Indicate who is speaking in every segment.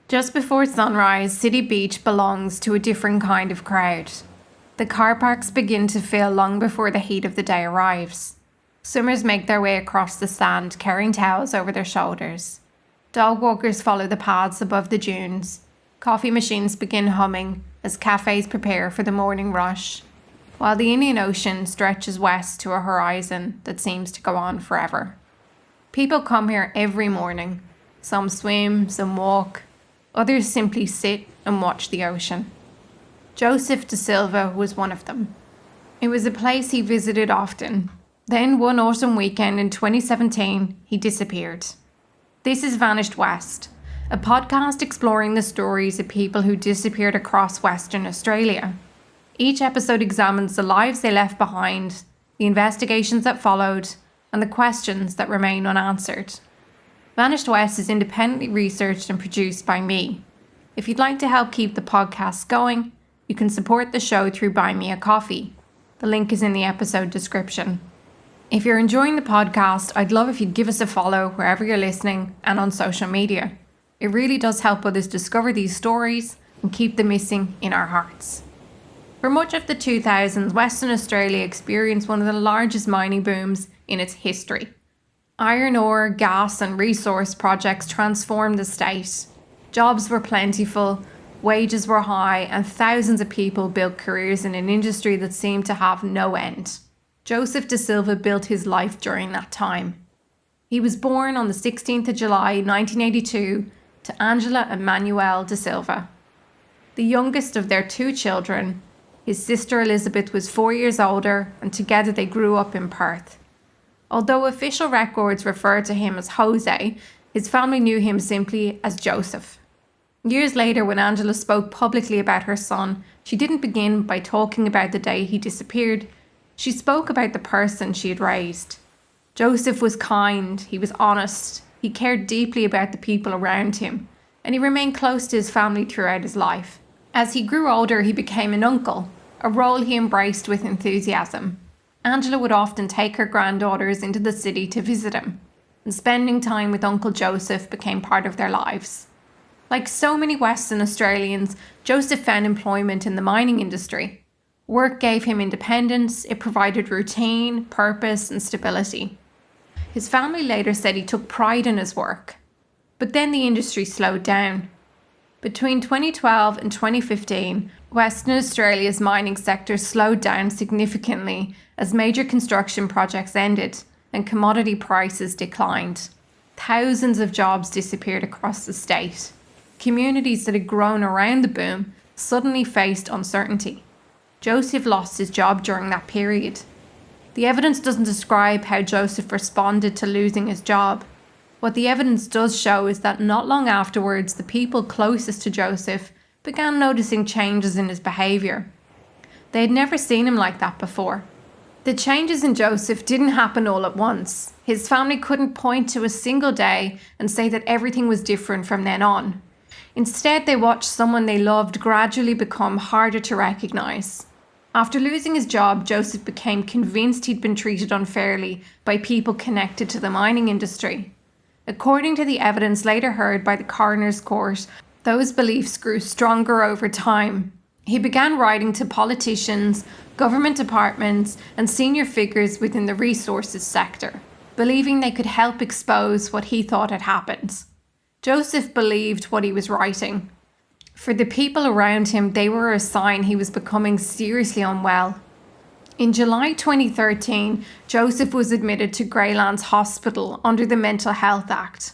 Speaker 1: Just before sunrise, City Beach belongs to a different kind of crowd. The car parks begin to fill long before the heat of the day arrives. Swimmers make their way across the sand, carrying towels over their shoulders. Dog walkers follow the paths above the dunes. Coffee machines begin humming as cafes prepare for the morning rush, while the Indian Ocean stretches west to a horizon that seems to go on forever. People come here every morning. Some swim, some walk. Others simply sit and watch the ocean. Joseph de Silva was one of them. It was a place he visited often. Then one autumn weekend in 2017, he disappeared. This is Vanished West, a podcast exploring the stories of people who disappeared across Western Australia. Each episode examines the lives they left behind, the investigations that followed, and the questions that remain unanswered. Vanished West is independently researched and produced by me. If you'd like to help keep the podcast going, you can support the show through Buy Me a Coffee. The link is in the episode description. If you're enjoying the podcast, I'd love if you'd give us a follow wherever you're listening and on social media. It really does help others discover these stories and keep the missing in our hearts. For much of the 2000s, Western Australia experienced one of the largest mining booms in its history. Iron ore, gas and resource projects transformed the state. Jobs were plentiful, wages were high, and thousands of people built careers in an industry that seemed to have no end. Joseph de Silva built his life during that time. He was born on the 16th of July 1982 to Angela and Manuel de Silva. The youngest of their two children, his sister Elizabeth was 4 years older, and together they grew up in Perth. Although official records refer to him as Jose, his family knew him simply as Joseph. Years later, when Angela spoke publicly about her son, she didn't begin by talking about the day he disappeared. She spoke about the person she had raised. Joseph was kind, he was honest, he cared deeply about the people around him, and he remained close to his family throughout his life. As he grew older, he became an uncle, a role he embraced with enthusiasm. Angela would often take her granddaughters into the city to visit him, and spending time with Uncle Joseph became part of their lives. Like so many Western Australians, Joseph found employment in the mining industry. Work gave him independence, it provided routine, purpose, and stability. His family later said he took pride in his work. But then the industry slowed down. Between 2012 and 2015, Western Australia's mining sector slowed down significantly as major construction projects ended and commodity prices declined. Thousands of jobs disappeared across the state. Communities that had grown around the boom suddenly faced uncertainty. Joseph lost his job during that period. The evidence doesn't describe how Joseph responded to losing his job. What the evidence does show is that not long afterwards, the people closest to Joseph began noticing changes in his behaviour. They had never seen him like that before. The changes in Joseph didn't happen all at once. His family couldn't point to a single day and say that everything was different from then on. Instead, they watched someone they loved gradually become harder to recognise. After losing his job, Joseph became convinced he'd been treated unfairly by people connected to the mining industry. According to the evidence later heard by the coroner's court, those beliefs grew stronger over time. He began writing to politicians, government departments, and senior figures within the resources sector, believing they could help expose what he thought had happened. Joseph believed what he was writing. For the people around him, they were a sign he was becoming seriously unwell. In July 2013, Joseph was admitted to Greylands Hospital under the Mental Health Act.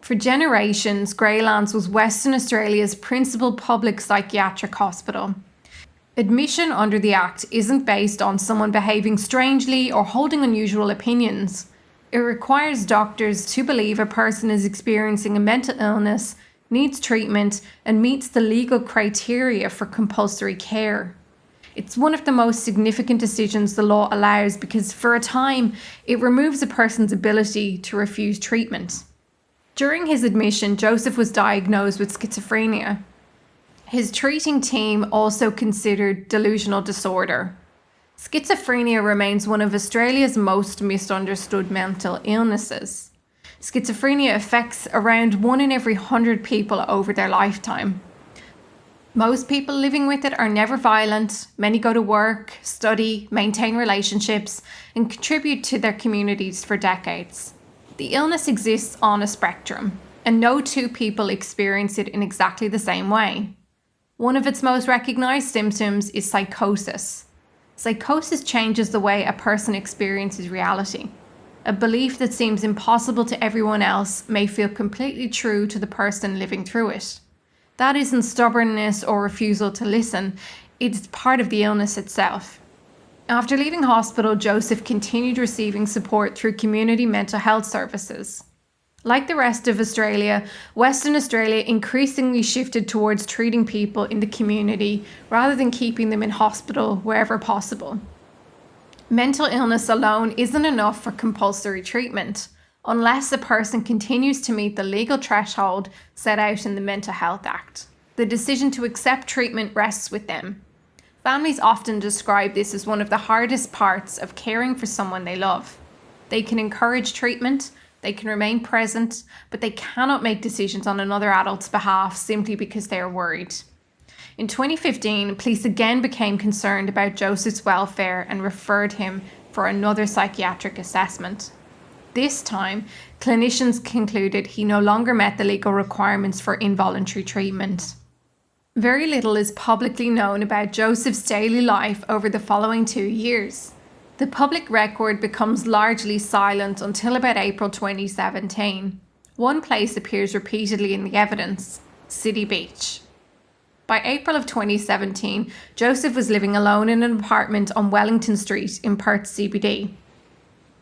Speaker 1: For generations, Greylands was Western Australia's principal public psychiatric hospital. Admission under the Act isn't based on someone behaving strangely or holding unusual opinions. It requires doctors to believe a person is experiencing a mental illness, needs treatment, and meets the legal criteria for compulsory care. It's one of the most significant decisions the law allows because for a time, it removes a person's ability to refuse treatment. During his admission, Joseph was diagnosed with schizophrenia. His treating team also considered delusional disorder. Schizophrenia remains one of Australia's most misunderstood mental illnesses. Schizophrenia affects around 1 in every 100 people over their lifetime. Most people living with it are never violent. Many go to work, study, maintain relationships, and contribute to their communities for decades. The illness exists on a spectrum, and no two people experience it in exactly the same way. One of its most recognized symptoms is psychosis. Psychosis changes the way a person experiences reality. A belief that seems impossible to everyone else may feel completely true to the person living through it. That isn't stubbornness or refusal to listen, it's part of the illness itself. After leaving hospital, Joseph continued receiving support through community mental health services. Like the rest of Australia, Western Australia increasingly shifted towards treating people in the community rather than keeping them in hospital wherever possible. Mental illness alone isn't enough for compulsory treatment, unless a person continues to meet the legal threshold set out in the Mental Health Act. The decision to accept treatment rests with them. Families often describe this as one of the hardest parts of caring for someone they love. They can encourage treatment, they can remain present, but they cannot make decisions on another adult's behalf simply because they are worried. In 2015, police again became concerned about Joseph's welfare and referred him for another psychiatric assessment. This time, clinicians concluded he no longer met the legal requirements for involuntary treatment. Very little is publicly known about Joseph's daily life over the following 2 years. The public record becomes largely silent until about April 2017. One place appears repeatedly in the evidence: City Beach. By April of 2017, Joseph was living alone in an apartment on Wellington Street in Perth CBD.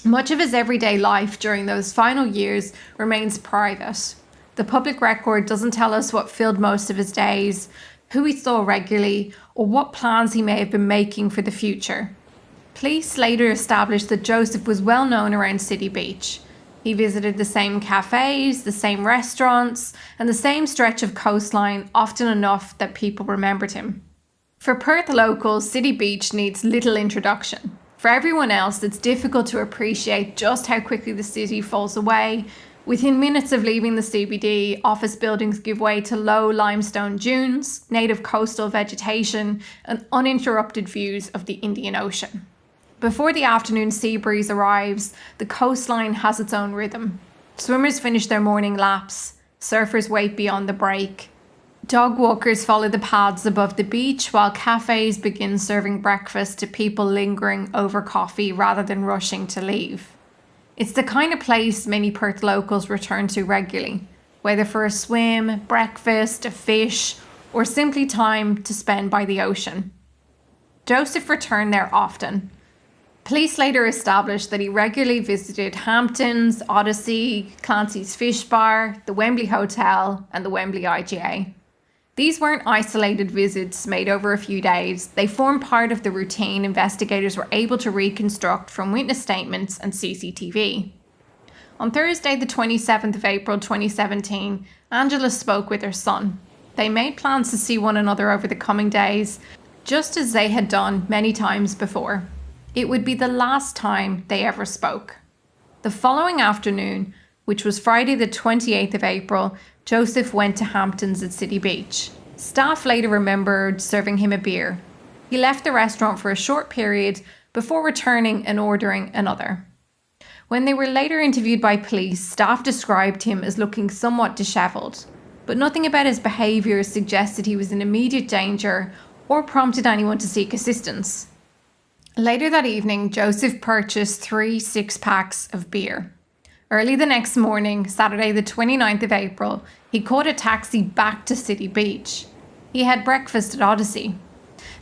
Speaker 1: Much of his everyday life during those final years remains private. The public record doesn't tell us what filled most of his days, who he saw regularly, or what plans he may have been making for the future. Police later established that Joseph was well known around City Beach. He visited the same cafes, the same restaurants, and the same stretch of coastline often enough that people remembered him. For Perth locals, City Beach needs little introduction. For everyone else, it's difficult to appreciate just how quickly the city falls away. Within minutes of leaving the CBD, office buildings give way to low limestone dunes, native coastal vegetation, and uninterrupted views of the Indian Ocean. Before the afternoon sea breeze arrives, the coastline has its own rhythm. Swimmers finish their morning laps, surfers wait beyond the break. Dog walkers follow the paths above the beach, while cafes begin serving breakfast to people lingering over coffee rather than rushing to leave. It's the kind of place many Perth locals return to regularly, whether for a swim, breakfast, a fish, or simply time to spend by the ocean. Joseph returned there often. Police later established that he regularly visited Hamptons, Odyssey, Clancy's Fish Bar, the Wembley Hotel, and the Wembley IGA. These weren't isolated visits made over a few days. They formed part of the routine investigators were able to reconstruct from witness statements and CCTV. On Thursday, the 27th of April 2017, Angela spoke with her son. They made plans to see one another over the coming days, just as they had done many times before. It would be the last time they ever spoke. The following afternoon, which was Friday the 28th of April, Joseph went to Hamptons at City Beach. Staff later remembered serving him a beer. He left the restaurant for a short period before returning and ordering another. When they were later interviewed by police, staff described him as looking somewhat dishevelled, but nothing about his behaviour suggested he was in immediate danger or prompted anyone to seek assistance. Later that evening, Joseph purchased 3 6-packs of beer. Early the next morning, Saturday the 29th of April, he caught a taxi back to City Beach. He had breakfast at Odyssey.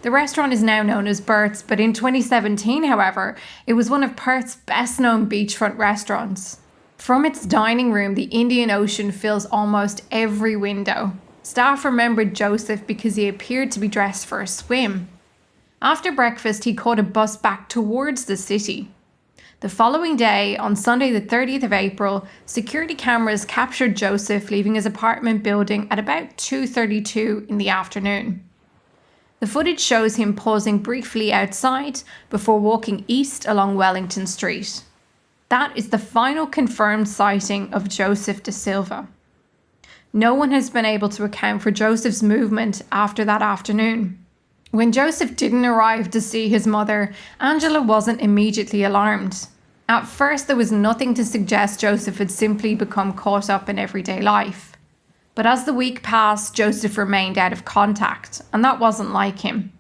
Speaker 1: The restaurant is now known as Bert's, but in 2017, however, it was one of Perth's best-known beachfront restaurants. From its dining room, the Indian Ocean fills almost every window. Staff remembered Joseph because he appeared to be dressed for a swim. After breakfast, he caught a bus back towards the city. The following day, on Sunday the 30th of April, security cameras captured Joseph leaving his apartment building at about 2:32 in the afternoon. The footage shows him pausing briefly outside before walking east along Wellington Street. That is the final confirmed sighting of Joseph de Silva. No one has been able to account for Joseph's movement after that afternoon. When Joseph didn't arrive to see his mother, Angela wasn't immediately alarmed. At first, there was nothing to suggest Joseph had simply become caught up in everyday life. But as the week passed, Joseph remained out of contact, and that wasn't like him.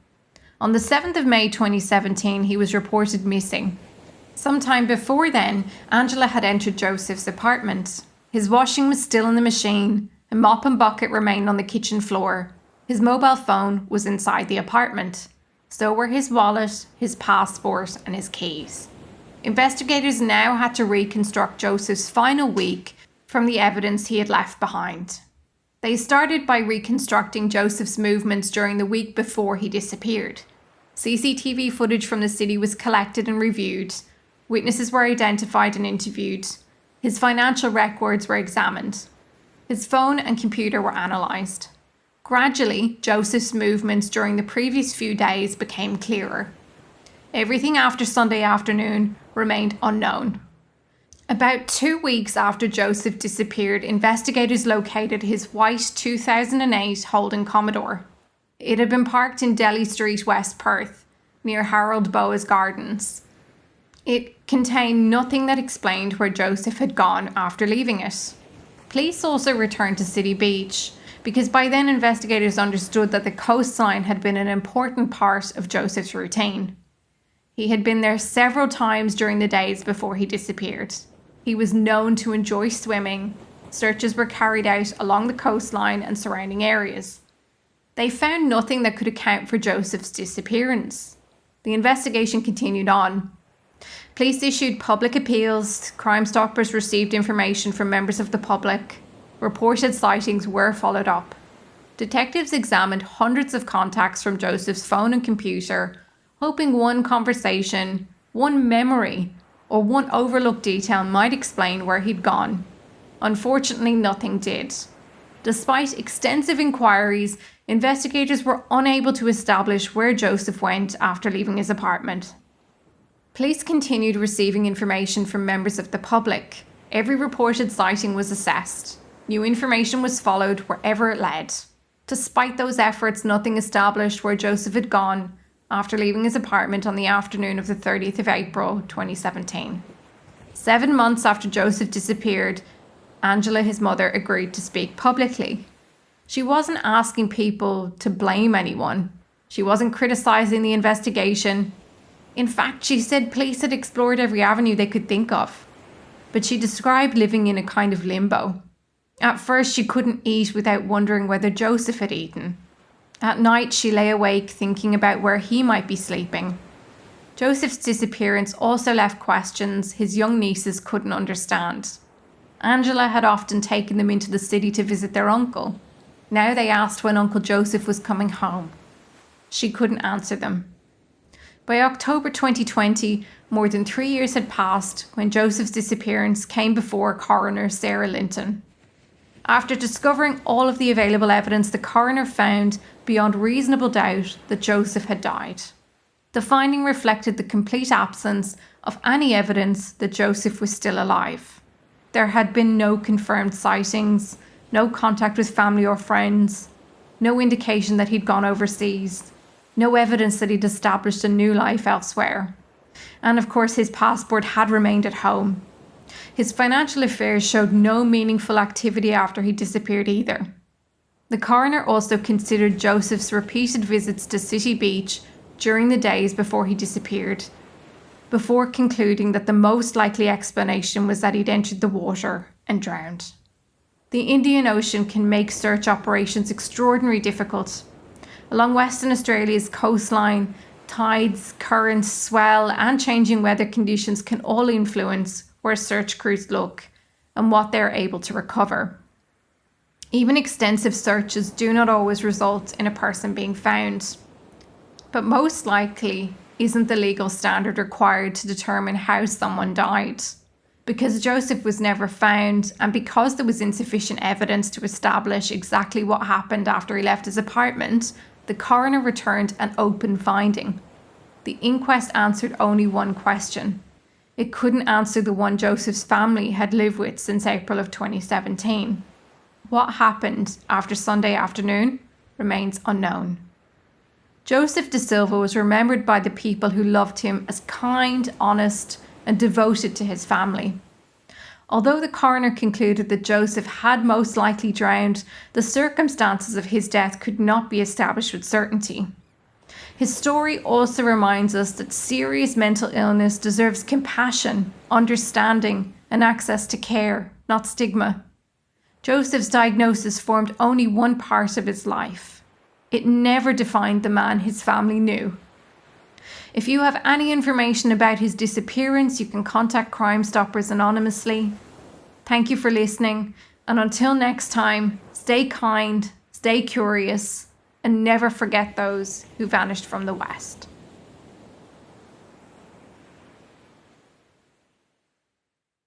Speaker 1: On the 7th of May 2017, he was reported missing. Sometime before then, Angela had entered Joseph's apartment. His washing was still in the machine, a mop and bucket remained on the kitchen floor. His mobile phone was inside the apartment. So were his wallet, his passport, and his keys. Investigators now had to reconstruct Joseph's final week from the evidence he had left behind. They started by reconstructing Joseph's movements during the week before he disappeared. CCTV footage from the city was collected and reviewed. Witnesses were identified and interviewed. His financial records were examined. His phone and computer were analysed. Gradually, Joseph's movements during the previous few days became clearer. Everything after Sunday afternoon remained unknown. About 2 weeks after Joseph disappeared, investigators located his white 2008 Holden Commodore. It had been parked in Delhi Street, West Perth, near Harold Boas Gardens. It contained nothing that explained where Joseph had gone after leaving it. Police also returned to City Beach, because by then investigators understood that the coastline had been an important part of Joseph's routine. He had been there several times during the days before he disappeared. He was known to enjoy swimming. Searches were carried out along the coastline and surrounding areas. They found nothing that could account for Joseph's disappearance. The investigation continued on. Police issued public appeals. Crime Stoppers received information from members of the public. Reported sightings were followed up. Detectives examined hundreds of contacts from Joseph's phone and computer, hoping one conversation, one memory, or one overlooked detail might explain where he'd gone. Unfortunately, nothing did. Despite extensive inquiries, investigators were unable to establish where Joseph went after leaving his apartment. Police continued receiving information from members of the public. Every reported sighting was assessed. New information was followed wherever it led. Despite those efforts, nothing established where Joseph had gone after leaving his apartment on the afternoon of the 30th of April 2017. 7 months after Joseph disappeared, Angela, his mother, agreed to speak publicly. She wasn't asking people to blame anyone. She wasn't criticising the investigation. In fact, she said police had explored every avenue they could think of. But she described living in a kind of limbo. At first, she couldn't eat without wondering whether Joseph had eaten. At night, she lay awake thinking about where he might be sleeping. Joseph's disappearance also left questions his young nieces couldn't understand. Angela had often taken them into the city to visit their uncle. Now they asked when Uncle Joseph was coming home. She couldn't answer them. By October 2020, more than 3 years had passed when Joseph's disappearance came before coroner Sarah Linton. After discovering all of the available evidence, the coroner found, beyond reasonable doubt, that Joseph had died. The finding reflected the complete absence of any evidence that Joseph was still alive. There had been no confirmed sightings, no contact with family or friends, no indication that he'd gone overseas, no evidence that he'd established a new life elsewhere. And of course, his passport had remained at home. His financial affairs showed no meaningful activity after he disappeared either. The coroner also considered Joseph's repeated visits to City Beach during the days before he disappeared, before concluding that the most likely explanation was that he'd entered the water and drowned. The Indian Ocean can make search operations extraordinarily difficult. Along Western Australia's coastline, tides, currents, swell, and changing weather conditions can all influence where search crews look and what they're able to recover. Even extensive searches do not always result in a person being found. But most likely isn't the legal standard required to determine how someone died. Because Joseph was never found, and because there was insufficient evidence to establish exactly what happened after he left his apartment, the coroner returned an open finding. The inquest answered only one question. It couldn't answer the one Joseph's family had lived with since April of 2017. What happened after Sunday afternoon remains unknown. Joseph De Silva was remembered by the people who loved him as kind, honest, and devoted to his family. Although the coroner concluded that Joseph had most likely drowned, the circumstances of his death could not be established with certainty. His story also reminds us that serious mental illness deserves compassion, understanding, and access to care, not stigma. Joseph's diagnosis formed only one part of his life. It never defined the man his family knew. If you have any information about his disappearance, you can contact Crime Stoppers anonymously. Thank you for listening, and until next time, stay kind, stay curious, and never forget those who vanished from the West.